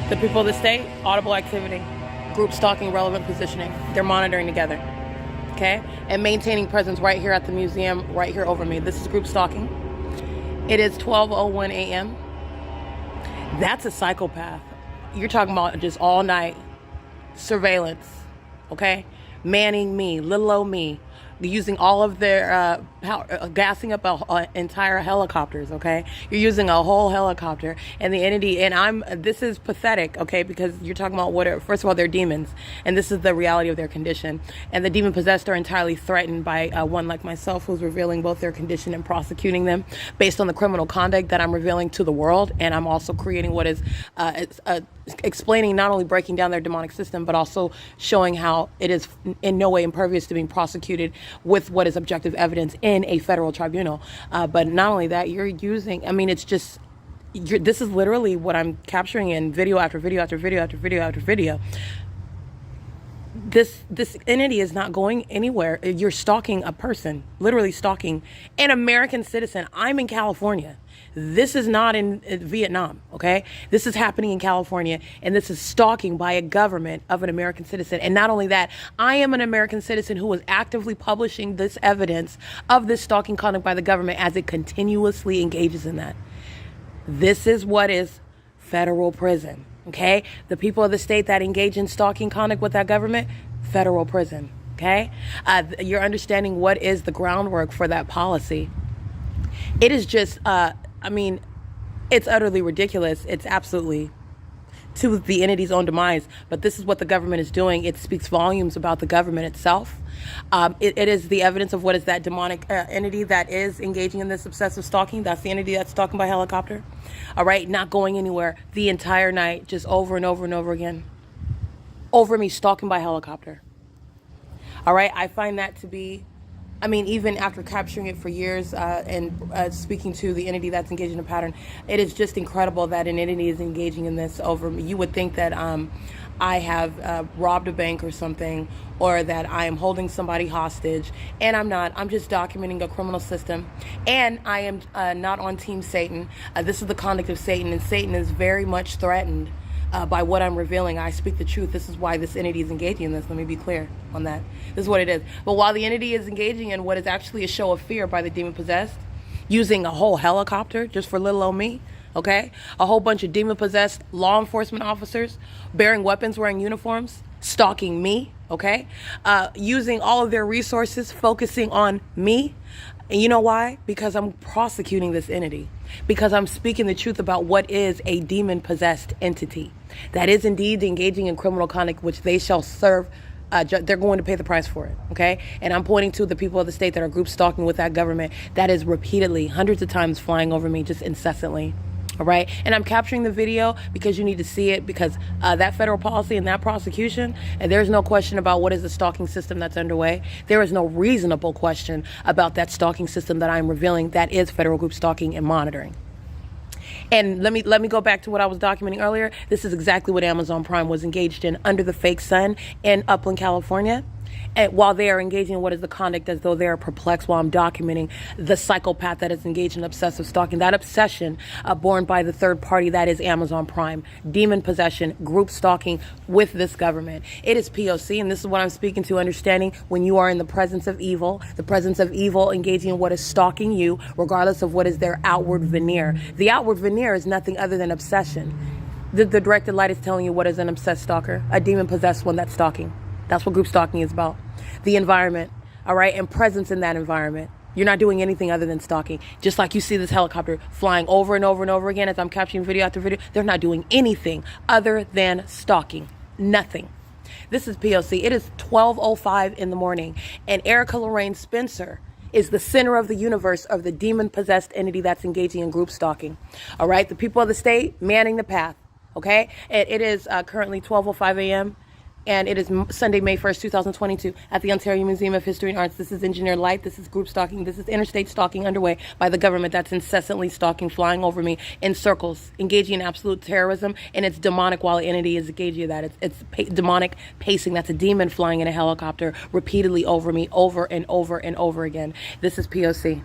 The people of the state, audible activity, group stalking, relevant positioning. They're monitoring together, okay? And maintaining presence right here at the museum, right here over me. This is group stalking. It is 12:01 a.m. That's a psychopath. You're talking about just all night surveillance, okay? Manning me, little old me, using all of their gassing up entire helicopters, okay? You're using a whole helicopter, and the entity, and this is pathetic, okay? Because you're talking about first of all, they're demons, and this is the reality of their condition. And the demon possessed are entirely threatened by one like myself, who's revealing both their condition and prosecuting them based on the criminal conduct that I'm revealing to the world. And I'm also creating what is explaining, not only breaking down their demonic system, but also showing how it is in no way impervious to being prosecuted with what is objective evidence in a federal tribunal. But not only that, you're using, I mean, it's just, this is literally what I'm capturing in video after video after video after video after video. This entity is not going anywhere. You're stalking a person, literally stalking an American citizen. I'm in California. This is not in Vietnam, okay? This is happening in California, and this is stalking by a government of an American citizen. And not only that, I am an American citizen who was actively publishing this evidence of this stalking conduct by the government as it continuously engages in that. This is what is federal prison, okay? The people of the state that engage in stalking conduct with that government, federal prison, okay? You're understanding what is the groundwork for that policy. It is just, I mean, it's utterly ridiculous. It's absolutely to the entity's own demise. But this is what the government is doing. It speaks volumes about the government itself. It is the evidence of what is that demonic entity that is engaging in this obsessive stalking. That's the entity that's stalking by helicopter. All right, not going anywhere the entire night, just over and over and over again. Over me, stalking by helicopter. All right, I find that to be, I mean, even after capturing it for years and speaking to the entity that's engaged in a pattern, it is just incredible that an entity is engaging in this over me. You would think that I have robbed a bank or something, or that I am holding somebody hostage, and I'm not. I'm just documenting a criminal system, and I am not on Team Satan. This is the conduct of Satan, and Satan is very much threatened by what I'm revealing. I speak the truth. This is why this entity is engaging in this. Let me be clear on that. This is what it is. But while the entity is engaging in what is actually a show of fear by the demon possessed, using a whole helicopter just for little old me, okay? A whole bunch of demon possessed law enforcement officers bearing weapons, wearing uniforms, stalking me, okay? Using all of their resources, focusing on me. And you know why? Because I'm prosecuting this entity. Because I'm speaking the truth about what is a demon-possessed entity that is indeed engaging in criminal conduct, which they shall serve. They're going to pay the price for it, okay? And I'm pointing to the people of the state that are group stalking with that government that is repeatedly, hundreds of times flying over me, just incessantly. All right. And I'm capturing the video because you need to see it, because that federal policy and that prosecution, and there's no question about what is the stalking system that's underway. There is no reasonable question about that stalking system that I'm revealing that is federal group stalking and monitoring. And let me go back to what I was documenting earlier. This is exactly what Amazon Prime was engaged in under the fake sun in Upland, California. And while they are engaging in what is the conduct, as though they are perplexed while I'm documenting the psychopath that is engaged in obsessive stalking, that obsession born by the third party that is Amazon Prime, demon possession, group stalking with this government. It is P.O.C., and this is what I'm speaking to, understanding when you are in the presence of evil engaging in what is stalking you, regardless of what is their outward veneer. The outward veneer is nothing other than obsession. The directed light is telling you what is an obsessed stalker, a demon possessed one that's stalking. That's what group stalking is about. The environment, all right, and presence in that environment. You're not doing anything other than stalking. Just like you see this helicopter flying over and over and over again as I'm capturing video after video, they're not doing anything other than stalking. Nothing. This is P.O.C. It is 12:05 in the morning, and Erica Lorraine Spencer is the center of the universe of the demon-possessed entity that's engaging in group stalking. All right, the people of the state manning the path, okay? And it is currently 12:05 a.m., and it is Sunday, May 1st, 2022 at the Ontario Museum of History and Arts. This is engineered light. This is group stalking. This is interstate stalking underway by the government that's incessantly stalking, flying over me in circles, engaging in absolute terrorism, and it's demonic while the entity is engaging in that. It's demonic pacing. That's a demon flying in a helicopter repeatedly over me over and over and over again. This is P.O.C.